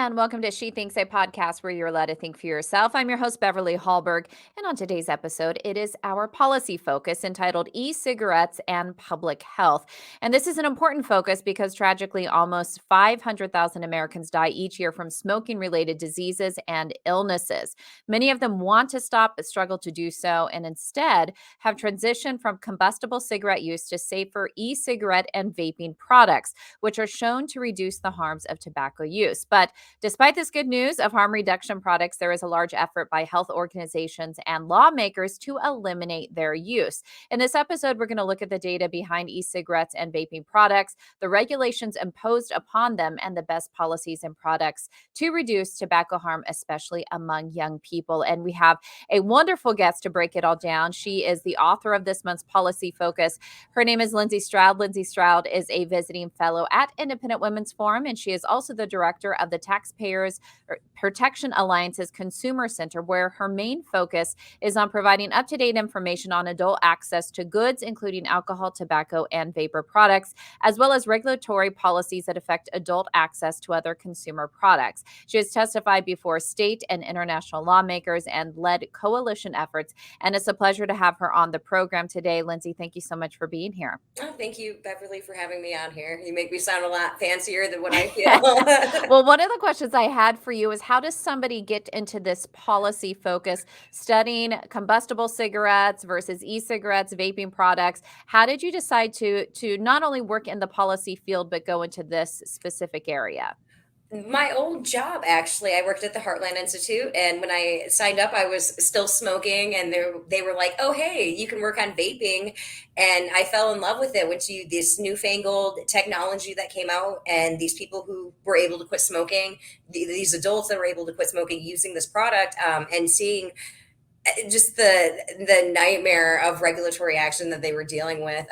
and welcome to She Thinks, a podcast where you're allowed to think for yourself. I'm your host, Beverly Hallberg, and on today's episode, it is our policy focus entitled E-Cigarettes and Public Health. And this is an important focus because tragically, almost 500,000 Americans die each year from smoking-related diseases and illnesses. Many of them want to stop but struggle to do so, and instead have transitioned from combustible cigarette use to safer e-cigarette and vaping products, which are shown to reduce the harms of tobacco use. But despite this good news of harm reduction products, there is a large effort by health organizations and lawmakers to eliminate their use. In this episode, we're going to look at the data behind e-cigarettes and vaping products, the regulations imposed upon them, and the best policies and products to reduce tobacco harm, especially among young people. And we have a wonderful guest to break it all down. She is the author of this month's policy focus. Her name is Lindsey Stroud. Lindsey Stroud is a visiting fellow at Independent Women's Forum, and she is also the director of the Taxpayers Protection Alliance's Consumer Center, where her main focus is on providing up-to-date information on adult access to goods, including alcohol, tobacco, and vapor products, as well as regulatory policies that affect adult access to other consumer products. She has testified before state and international lawmakers and led coalition efforts, and it's a pleasure to have her on the program today. Lindsey, thank you so much for being here. Oh, thank you, Beverly, for having me on here. You make me sound a lot fancier than what I feel. Well, one of the questions I had for you is how does somebody get into this policy focus, studying combustible cigarettes versus e-cigarettes, vaping products? How did you decide to not only work in the policy field, but go into this specific area? My old job, actually, I worked at the Heartland Institute, and when I signed up, I was still smoking, and they were like, "Oh, hey, you can work on vaping," and I fell in love with it. When you this newfangled technology that came out, and these people who were able to quit smoking, these adults that were able to quit smoking using this product, and seeing just the nightmare of regulatory action that they were dealing with,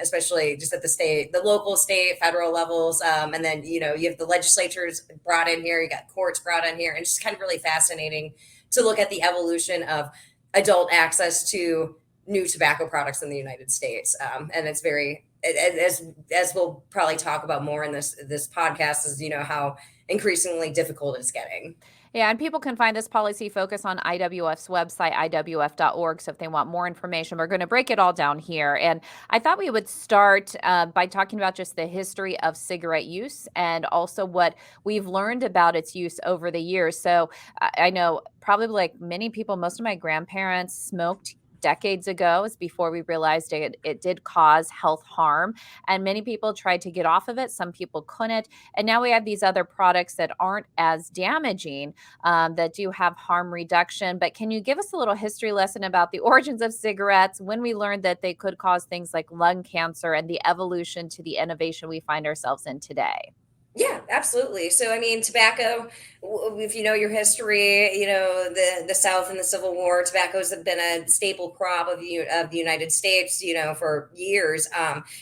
especially just at the local, state, federal levels, and then you have the legislatures brought in here, you got courts brought in here, and it's just kind of really fascinating to look at the evolution of adult access to new tobacco products in the United States, and it's very as we'll probably talk about more in this podcast is how increasingly difficult it's getting. Yeah, and people can find this policy focus on IWF's website, IWF.org. So if they want more information, we're going to break it all down here. And I thought we would start by talking about just the history of cigarette use and also what we've learned about its use over the years. So I know probably like many people, most of my grandparents smoked decades ago. Is before we realized it did cause health harm, and many people tried to get off of it. Some people couldn't, and now we have these other products that aren't as damaging, that do have harm reduction. But can you give us a little history lesson about the origins of cigarettes, when we learned that they could cause things like lung cancer, and the evolution to the innovation we find ourselves in today? Yeah, absolutely. So, I mean, tobacco, if you know your history, the South and the Civil War, tobacco's have been a staple crop of the United States, for years.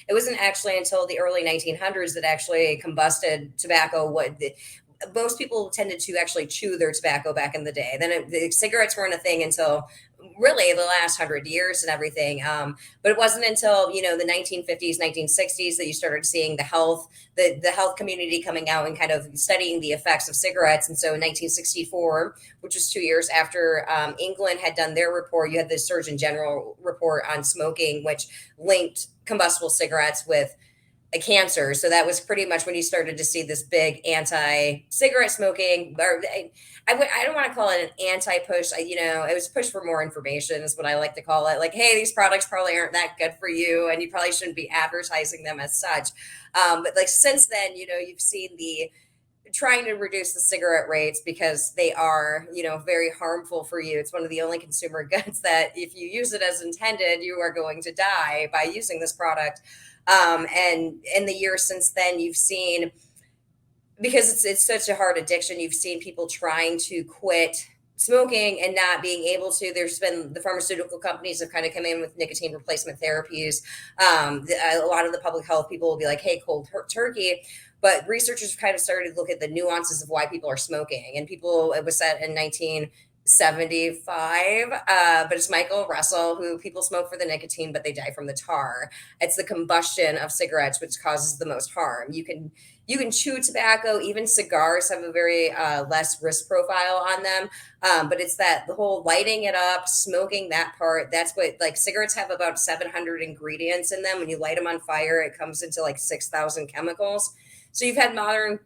It wasn't actually until the early 1900s that actually combusted tobacco most people tended to actually chew their tobacco back in the day. Then the cigarettes weren't a thing until really the last 100 years and everything. But it wasn't until the 1950s, 1960s that you started seeing the health community coming out and kind of studying the effects of cigarettes. And so in 1964, which was 2 years after England had done their report, you had the Surgeon General report on smoking, which linked combustible cigarettes with a cancer. So that was pretty much when you started to see this big anti-cigarette smoking, or I don't want to call it an anti-push. It was push for more information is what I like to call it. Like, hey, these products probably aren't that good for you, and you probably shouldn't be advertising them as such. But like since then, you've seen the trying to reduce the cigarette rates because they are, very harmful for you. It's one of the only consumer goods that if you use it as intended, you are going to die by using this product. And in the years since then, you've seen, because it's such a hard addiction, you've seen people trying to quit smoking and not being able to. There's been the pharmaceutical companies have kind of come in with nicotine replacement therapies. A lot of the public health people will be like, hey, cold turkey. But researchers kind of started to look at the nuances of why people are smoking. And it was said in 75, but it's Michael Russell, who people smoke for the nicotine, but they die from the tar. It's the combustion of cigarettes which causes the most harm. You can chew tobacco, even cigars have a very less risk profile on them. But it's that the whole lighting it up, smoking that part. That's what, like, cigarettes have about 700 ingredients in them. When you light them on fire, it comes into like 6,000 chemicals. So you've had modern,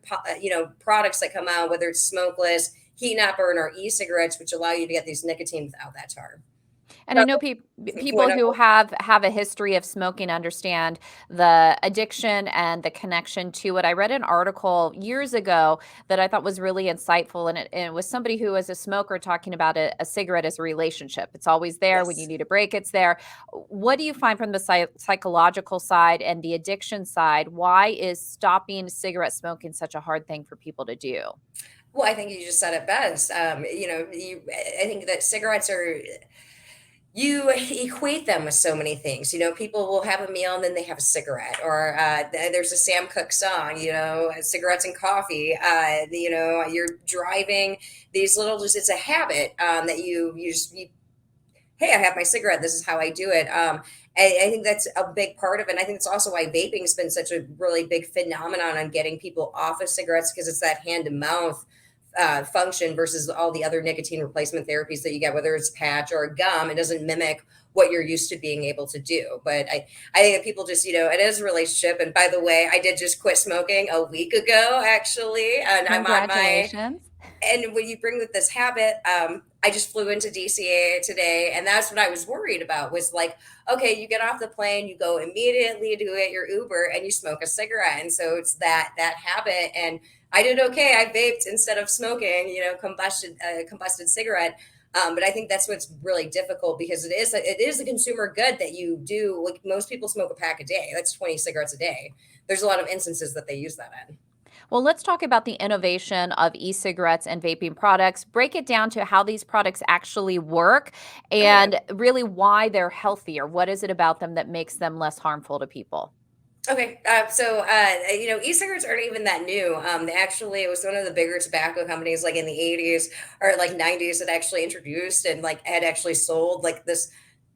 products that come out, whether it's smokeless, heat not burn, or e-cigarettes, which allow you to get these nicotine without that tar. And I So know people when who have a history of smoking understand the addiction and the connection to it. I read an article years ago that I thought was really insightful, and it was somebody who was a smoker talking about a cigarette as a relationship. It's always there when you yes. need a break. It's there. What do you find from the psychological side and the addiction side? Why is stopping cigarette smoking such a hard thing for people to do? Well, I think you just said it best. I think that cigarettes are, you equate them with so many things. People will have a meal and then they have a cigarette, or there's a Sam Cooke song, cigarettes and coffee. You're driving, these little, just, it's a habit, that hey, I have my cigarette. This is how I do it. I think that's a big part of it. And I think it's also why vaping has been such a really big phenomenon on getting people off of cigarettes, because it's that hand to mouth function versus all the other nicotine replacement therapies that you get, whether it's patch or gum. It doesn't mimic what you're used to being able to do. But I think that people just, it is a relationship. And by the way, I did just quit smoking a week ago, actually. And I'm on my, Congratulations. and when you bring with this habit, I just flew into DCA today, and that's what I was worried about, was like, okay, you get off the plane, you go immediately to get your Uber and you smoke a cigarette. And so it's that habit. And I did okay. I vaped instead of smoking, combusted cigarette. But I think that's what's really difficult, because it is a consumer good that you do. Like, most people smoke a pack a day. That's 20 cigarettes a day. There's a lot of instances that they use that in. Well, let's talk about the innovation of e-cigarettes and vaping products. Break it down to how these products actually work Okay. and really why they're healthier. What is it about them that makes them less harmful to people? Okay, e-cigarettes aren't even that new. It was one of the bigger tobacco companies, like in the 80s or like 90s, that actually introduced and like had actually sold like this,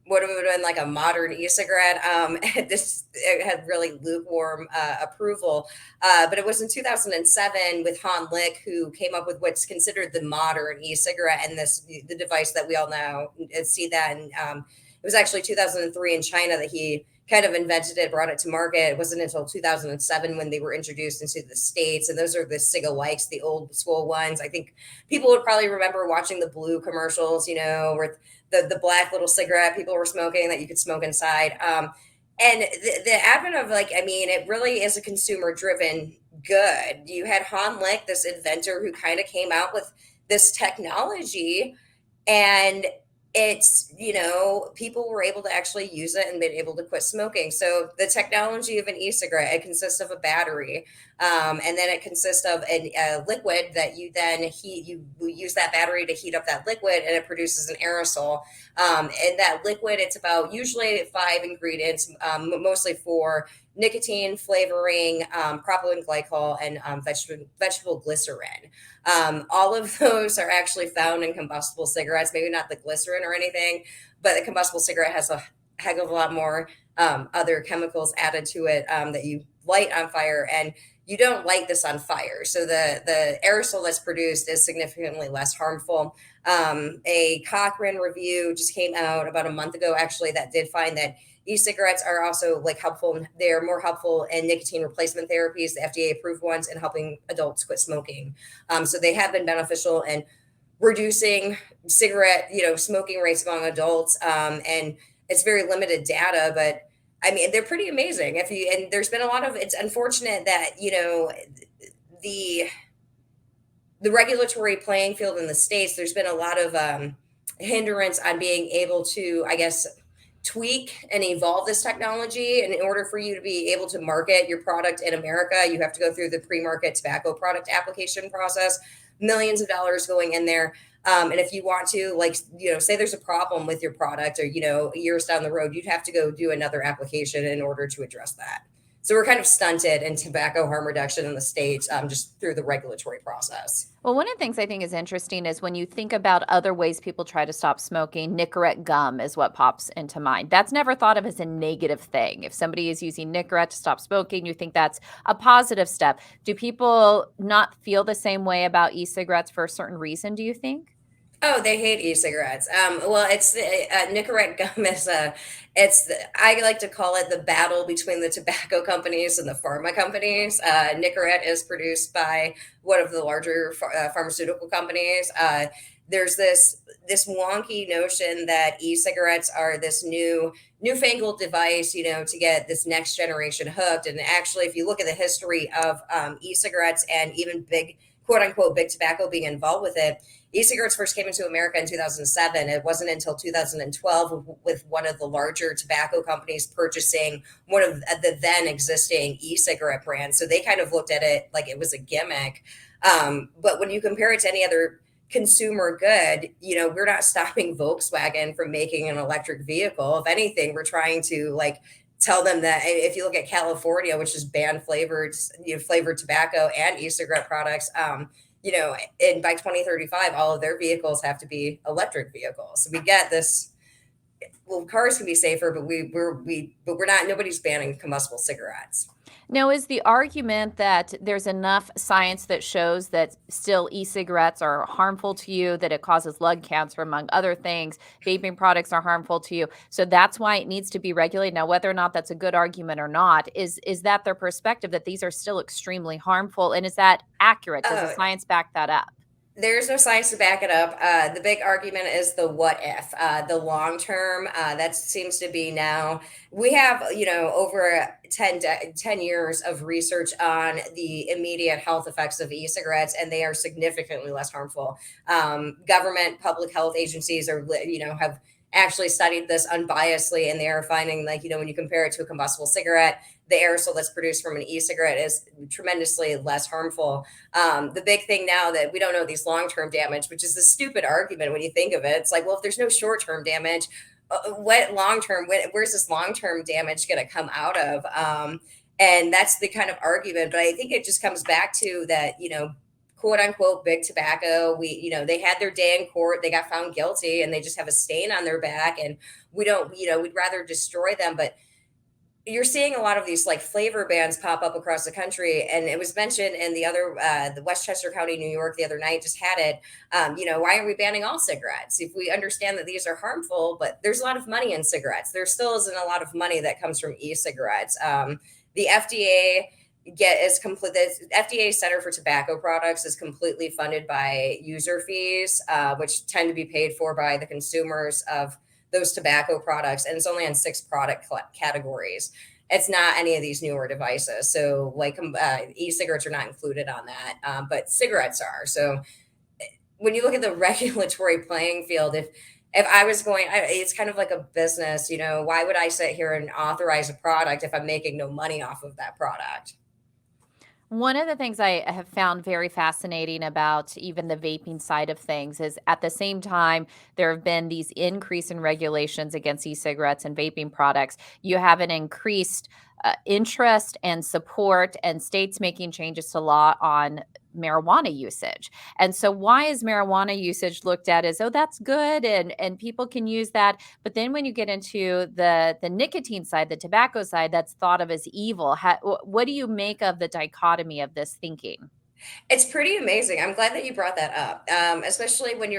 what would have been like a modern e-cigarette. It had really lukewarm approval, but it was in 2007 with Han Lick who came up with what's considered the modern e-cigarette, and the device that we all now see that. And it was actually 2003 in China that he kind of invented it, brought it to market. It wasn't until 2007 when they were introduced into the States. And those are the Cigalikes, the old school ones. I think people would probably remember watching the blue commercials, where the black little cigarette people were smoking that you could smoke inside. And the advent of, like, I mean, it really is a consumer driven good. You had Han Lick, this inventor who kind of came out with this technology, and people were able to actually use it and been able to quit smoking. So the technology of an e-cigarette, it consists of a battery, and then it consists of a liquid that you then heat. You use that battery to heat up that liquid, and it produces an aerosol. And that liquid, it's about usually 5 ingredients, mostly for nicotine, flavoring, propylene glycol, and vegetable glycerin. All of those are actually found in combustible cigarettes, maybe not the glycerin or anything, but the combustible cigarette has a heck of a lot more other chemicals added to it, that you light on fire, and you don't light this on fire. So the aerosol that's produced is significantly less harmful. A Cochrane review just came out about a month ago, actually, that did find that e-cigarettes are also like helpful. They're more helpful in nicotine replacement therapies, the FDA approved ones, and helping adults quit smoking. So they have been beneficial in reducing cigarette, smoking rates among adults. And it's very limited data, but I mean, they're pretty amazing. And there's been a lot of, it's unfortunate that, the, the regulatory playing field in the States, there's been a lot of hindrance on being able to, I guess, tweak and evolve this technology. And in order for you to be able to market your product in America, you have to go through the pre-market tobacco product application process, millions of dollars going in there. And if you want to, like, say there's a problem with your product, or, years down the road, you'd have to go do another application in order to address that. So we're kind of stunted in tobacco harm reduction in the states, just through the regulatory process. Well, one of the things I think is interesting is when you think about other ways people try to stop smoking, Nicorette gum is what pops into mind. That's never thought of as a negative thing. If somebody is using Nicorette to stop smoking, you think that's a positive step. Do people not feel the same way about e-cigarettes for a certain reason, do you think? Oh, they hate e-cigarettes. Well, it's the Nicorette gum is I like to call it the battle between the tobacco companies and the pharma companies. Nicorette is produced by one of the larger pharmaceutical companies. There's this wonky notion that e-cigarettes are this newfangled device, to get this next generation hooked. And actually, if you look at the history of e-cigarettes and even big quote unquote big tobacco being involved with it, e-cigarettes first came into America in 2007. It wasn't until 2012 with one of the larger tobacco companies purchasing one of the then existing e-cigarette brands. So they kind of looked at it like it was a gimmick. But when you compare it to any other consumer good, we're not stopping Volkswagen from making an electric vehicle. If anything, we're trying to tell them that if you look at California, which is banned flavored tobacco and e-cigarette products, and by 2035, all of their vehicles have to be electric vehicles. So we get this. Well, cars can be safer, but we're not. Nobody's banning combustible cigarettes. Now, is the argument that there's enough science that shows that still e-cigarettes are harmful to you, that it causes lung cancer, among other things, vaping products are harmful to you, so that's why it needs to be regulated? Now, whether or not that's a good argument or not, is that their perspective, that these are still extremely harmful, and is that accurate? Does the Oh, science back that up? there's no science to back it up. The big argument is the what if, the long term. That seems to be now. We have, over 10 years of research on the immediate health effects of e cigarettes, and they are significantly less harmful. Government public health agencies have actually studied this unbiasedly, and they are finding, when you compare it to a combustible cigarette, the aerosol that's produced from an e-cigarette is tremendously less harmful. The big thing now that we don't know these long-term damage, which is a stupid argument when you think of it. It's like, well, if there's no short-term damage, what long-term? Where's this long-term damage going to come out of? And that's the kind of argument. But I think it just comes back to that, quote unquote big tobacco. They had their day in court, they got found guilty, and they just have a stain on their back. And we don't, we'd rather destroy them. But you're seeing a lot of these flavor bans pop up across the country, and it was mentioned in the Westchester County, New York, the other night just had it. Why aren't we banning all cigarettes if we understand that these are harmful? But there's a lot of money in cigarettes. There still isn't a lot of money that comes from e-cigarettes. The FDA is complete. The FDA Center for Tobacco Products is completely funded by user fees, which tend to be paid for by the consumers of those tobacco products, and it's only on 6 product categories. It's not any of these newer devices. So e-cigarettes are not included on that, but cigarettes are. So when you look at the regulatory playing field, if I was it's kind of like a business. Why would I sit here and authorize a product if I'm making no money off of that product? One of the things I have found very fascinating about even the vaping side of things is at the same time there have been these increase in regulations against e-cigarettes and vaping products. You have an increased interest and support, and states making changes to law on marijuana usage. And so why is marijuana usage looked at as, oh, that's good, and people can use that, but then when you get into the nicotine side, the tobacco side, that's thought of as evil. What do you make of the dichotomy of this thinking? It's pretty amazing. I'm glad that you brought that up, especially when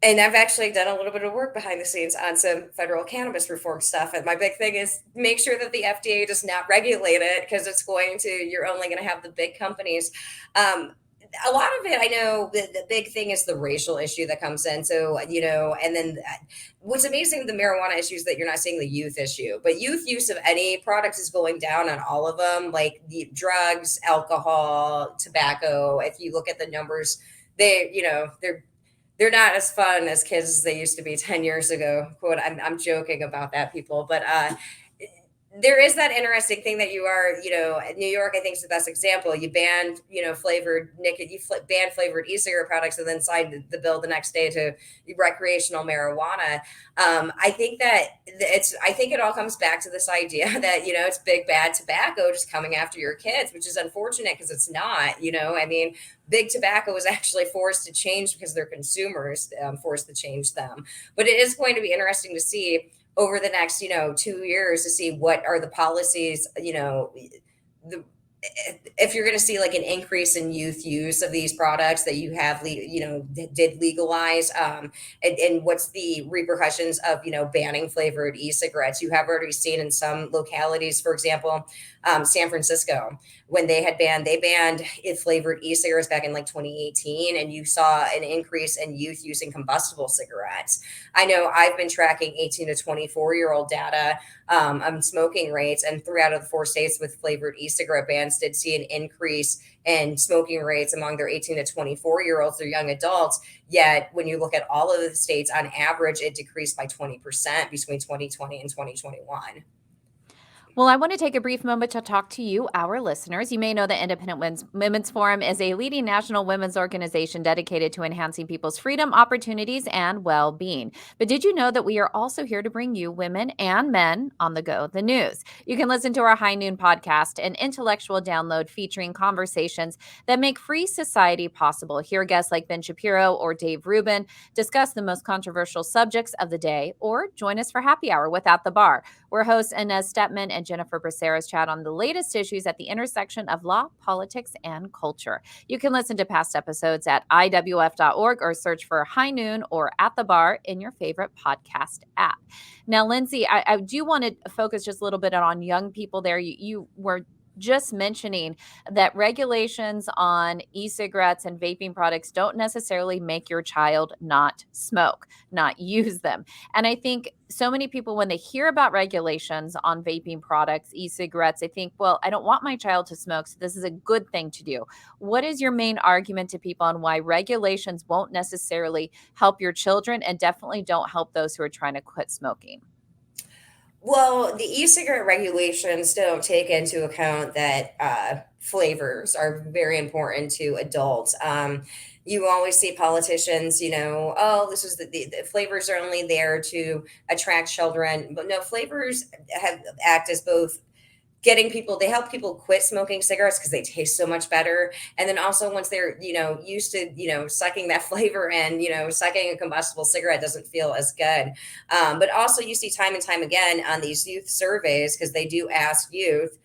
and I've actually done a little bit of work behind the scenes on some federal cannabis reform stuff. And my big thing is make sure that the FDA does not regulate it, because you're only going to have the big companies. A lot of it, I know the big thing is the racial issue that comes in. So, and then what's amazing with the marijuana issue is that you're not seeing the youth issue, but youth use of any product is going down on all of them, like the drugs, alcohol, tobacco. If you look at the numbers, they're not as fun as kids as they used to be 10 years ago. Quote, I'm joking about that, people, but there is that interesting thing that you are, New York, I think is the best example. You banned, flavored nicotine, banned flavored e-cigarette products, and then signed the bill the next day to recreational marijuana. I think that I think it all comes back to this idea that, it's big bad tobacco just coming after your kids, which is unfortunate because it's not, I mean, big tobacco is actually forced to change because their consumers forced to change them. But it is going to be interesting to see over the next 2 years to see what are the policies, the if you're going to see like an increase in youth use of these products that you have did legalize, and what's the repercussions of banning flavored e-cigarettes. You have already seen in some localities, for example, San Francisco, when they banned flavored e-cigarettes back in like 2018, and you saw an increase in youth using combustible cigarettes. I know I've been tracking 18 to 24-year-old data on smoking rates, and 3 out of the 4 states with flavored e-cigarette bans did see an increase in smoking rates among their 18 to 24-year-olds, their young adults. Yet when you look at all of the states, on average, it decreased by 20% between 2020 and 2021. Well, I want to take a brief moment to talk to you, our listeners. You may know that Independent Women's Forum is a leading national women's organization dedicated to enhancing people's freedom, opportunities, and well being. But did you know that we are also here to bring you, women and men, on the go, the news? You can listen to our High Noon podcast, an intellectual download featuring conversations that make free society possible. Hear guests like Ben Shapiro or Dave Rubin discuss the most controversial subjects of the day, or join us for happy hour with At the Bar, where hosts Inez Stepman and Jennifer Braceras chat on the latest issues at the intersection of law, politics, and culture. You can listen to past episodes at IWF.org or search for High Noon or At the Bar in your favorite podcast app. Now, Lindsey, I do want to focus just a little bit on young people there. You were just mentioning that regulations on e-cigarettes and vaping products don't necessarily make your child not smoke, not use them. And I think so many people, when they hear about regulations on vaping products, e-cigarettes, they think, well, I don't want my child to smoke, so this is a good thing to do. What is your main argument to people on why regulations won't necessarily help your children and definitely don't help those who are trying to quit smoking? Well, the e-cigarette regulations don't take into account that flavors are very important to adults. You always see politicians, oh, this is the flavors are only there to attract children, but no, flavors act as both getting people, they help people quit smoking cigarettes because they taste so much better. And then also, once they're used to sucking that flavor in, sucking a combustible cigarette doesn't feel as good. But also, you see time and time again on these youth surveys, because they do ask youth,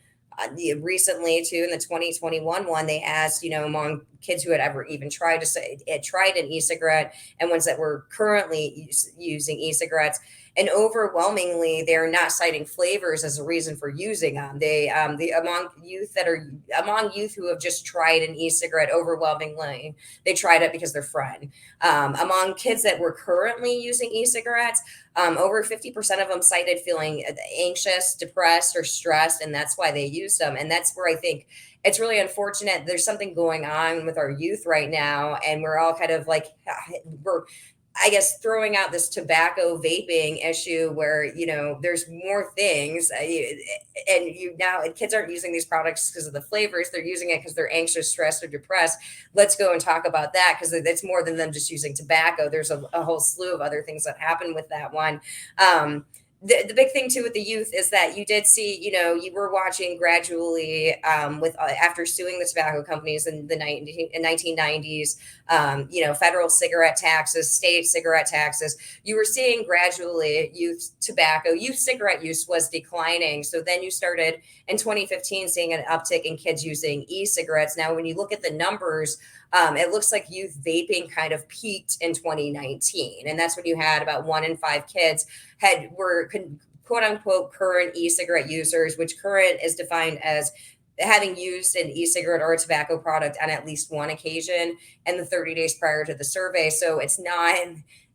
recently too, in the 2021 one, they asked, among kids who had ever even tried an e-cigarette, and ones that were currently using e-cigarettes. And overwhelmingly, they're not citing flavors as a reason for using them. Among youth who have just tried an e-cigarette, overwhelmingly they tried it because they're friend. Among kids that were currently using e-cigarettes, over 50% of them cited feeling anxious, depressed, or stressed, and that's why they used them. And that's where I think it's really unfortunate. There's something going on with our youth right now, and we're all kind of like, we're, I guess, throwing out this tobacco vaping issue where, there's more things, and kids aren't using these products because of the flavors. They're using it because they're anxious, stressed, or depressed. Let's go and talk about that, because it's more than them just using tobacco. There's a whole slew of other things that happen with that one. The big thing too with the youth is that you did see, you were watching gradually, with after suing the tobacco companies in the 1990s, federal cigarette taxes, state cigarette taxes, you were seeing gradually youth cigarette use was declining. So then you started in 2015 seeing an uptick in kids using e-cigarettes. Now, when you look at the numbers, it looks like youth vaping kind of peaked in 2019. And that's when you had about 1 in 5 kids were quote unquote current e-cigarette users, which current is defined as having used an e-cigarette or a tobacco product on at least one occasion in the 30 days prior to the survey. So it's not,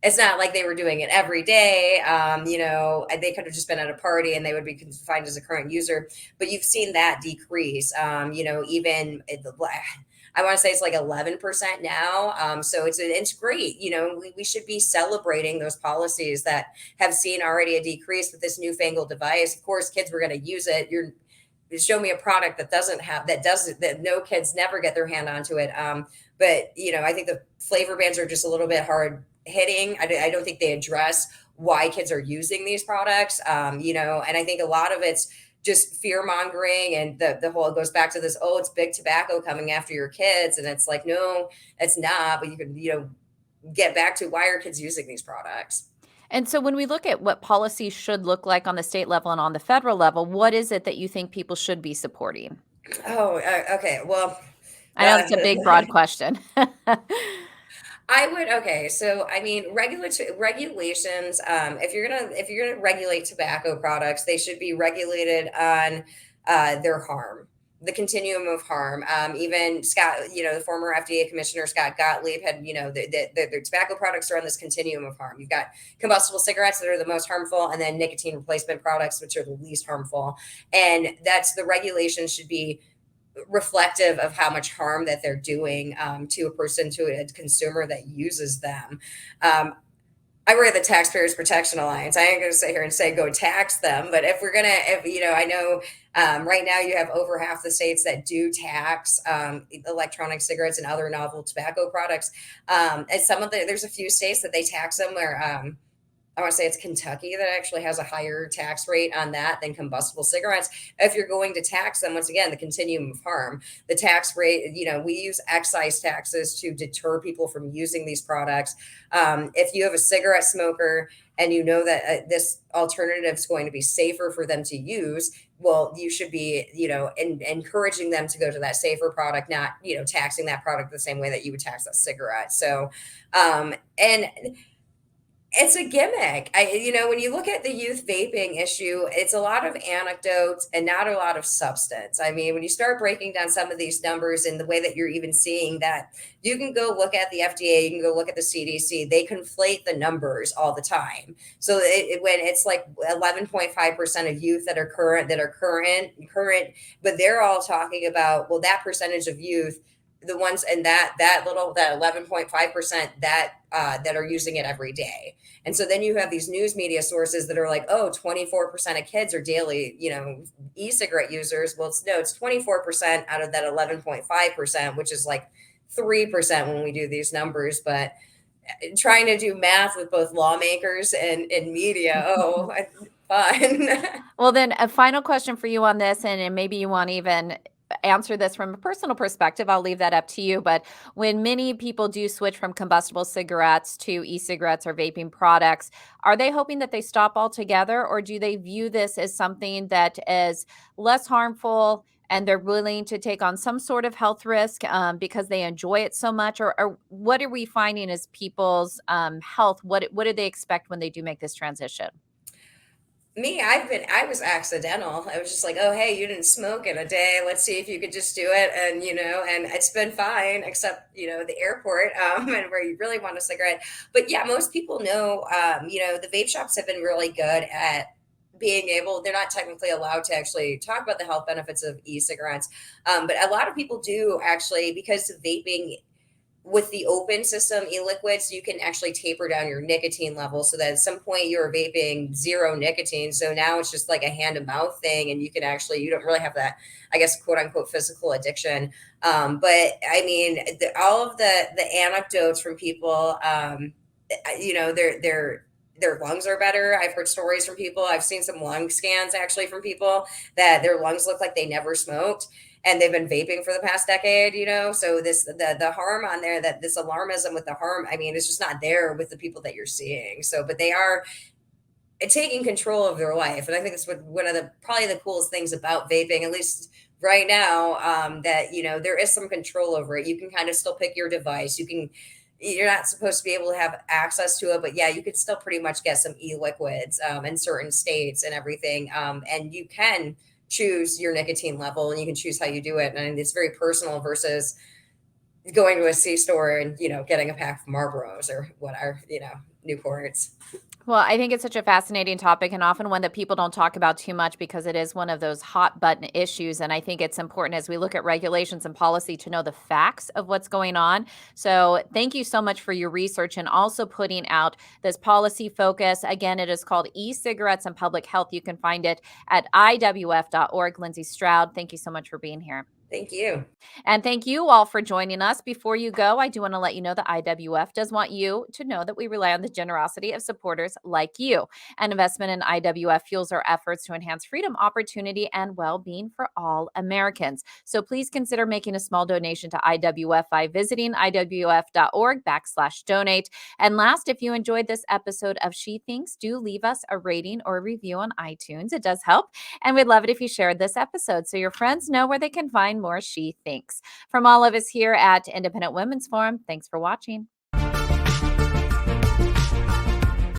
it's not like they were doing it every day. They could have just been at a party and they would be confined as a current user. But you've seen that decrease. Even I want to say it's like 11% now. So it's great. We should be celebrating those policies that have seen already a decrease with this newfangled device. Of course, kids were going to use it. Show me a product that that no kids never get their hand onto it. But I think the flavor bans are just a little bit hard hitting. I don't think they address why kids are using these products. And I think a lot of it's just fear mongering, and the whole, it goes back to this, oh, it's big tobacco coming after your kids. And it's like, no, it's not. But you can, get back to, why are kids using these products? And so when we look at what policy should look like on the state level and on the federal level, what is it that you think people should be supporting? Oh, okay. Well, I know it's a big, broad question. I would, okay. So I mean, regulations. If you're gonna regulate tobacco products, they should be regulated on their harm, the continuum of harm. Even Scott, the former FDA commissioner Scott Gottlieb had, the tobacco products are on this continuum of harm. You've got combustible cigarettes that are the most harmful, and then nicotine replacement products, which are the least harmful. And that's, the regulation should be reflective of how much harm that they're doing, to a person, to a consumer that uses them. I work at the Taxpayers Protection Alliance. I ain't going to sit here and say go tax them, but I know, right now you have over half the states that do tax electronic cigarettes and other novel tobacco products. And there's a few states that they tax them where, I want to say it's Kentucky that actually has a higher tax rate on that than combustible cigarettes. If you're going to tax them, once again, the continuum of harm, the tax rate, we use excise taxes to deter people from using these products. If you have a cigarette smoker and you know that this alternative is going to be safer for them to use, well, you should be, encouraging them to go to that safer product, not, taxing that product the same way that you would tax a cigarette. So, and it's a gimmick. When you look at the youth vaping issue, it's a lot of anecdotes and not a lot of substance. I mean, when you start breaking down some of these numbers and the way that you're even seeing that, you can go look at the FDA, you can go look at the CDC. They conflate the numbers all the time. So when it's like 11.5% of youth that are current, but they're all talking about, well, that percentage of youth, the ones, and that 11.5% that are using it every day. And so then you have these news media sources that are like, oh, 24% of kids are daily, e-cigarette users. Well, it's 24% out of that 11.5%, which is like 3% when we do these numbers. But trying to do math with both lawmakers and media, oh, fun. Well, then a final question for you on this, and maybe you want to even answer this from a personal perspective. I'll leave that up to you. But when many people do switch from combustible cigarettes to e-cigarettes or vaping products, are they hoping that they stop altogether, or do they view this as something that is less harmful and they're willing to take on some sort of health risk because they enjoy it so much? Or what are we finding as people's health? What do they expect when they do make this transition? I was accidental. I was just like, oh, hey, you didn't smoke in a day. Let's see if you could just do it. And it's been fine, except, the airport, and where you really want a cigarette. But yeah, most people know, the vape shops have been really good at being able, they're not technically allowed to actually talk about the health benefits of e-cigarettes. But a lot of people do actually, because vaping, with the open system e-liquids, you can actually taper down your nicotine level so that at some point you're vaping zero nicotine. So now it's just like a hand to mouth thing. And you don't really have that, I guess, quote unquote, physical addiction. But I mean, all of the anecdotes from people, their lungs are better. I've heard stories from people. I've seen some lung scans actually from people that their lungs look like they never smoked, and they've been vaping for the past decade. So the harm on there, that this alarmism with the harm, I mean, it's just not there with the people that you're seeing. So, but they are taking control of their life, and I think that's one of the probably the coolest things about vaping, at least right now, that there is some control over it. You can kind of still pick your device. You're not supposed to be able to have access to it, but yeah, you could still pretty much get some e-liquids in certain states and everything. And you can choose your nicotine level, and you can choose how you do it. And it's very personal versus going to a C store and, getting a pack of Marlboros or whatever. Newports. Well, I think it's such a fascinating topic and often one that people don't talk about too much because it is one of those hot button issues. And I think it's important as we look at regulations and policy to know the facts of what's going on. So thank you so much for your research and also putting out this policy focus. Again, it is called E-Cigarettes and Public Health. You can find it at iwf.org. Lindsey Stroud, thank you so much for being here. Thank you. And thank you all for joining us. Before you go, I do want to let you know that IWF does want you to know that we rely on the generosity of supporters like you. An investment in IWF fuels our efforts to enhance freedom, opportunity, and well-being for all Americans. So please consider making a small donation to IWF by visiting iwf.org/donate. And last, if you enjoyed this episode of She Thinks, do leave us a rating or review on iTunes. It does help. And we'd love it if you shared this episode so your friends know where they can find more She Thinks. From all of us here at Independent Women's Forum, thanks for watching.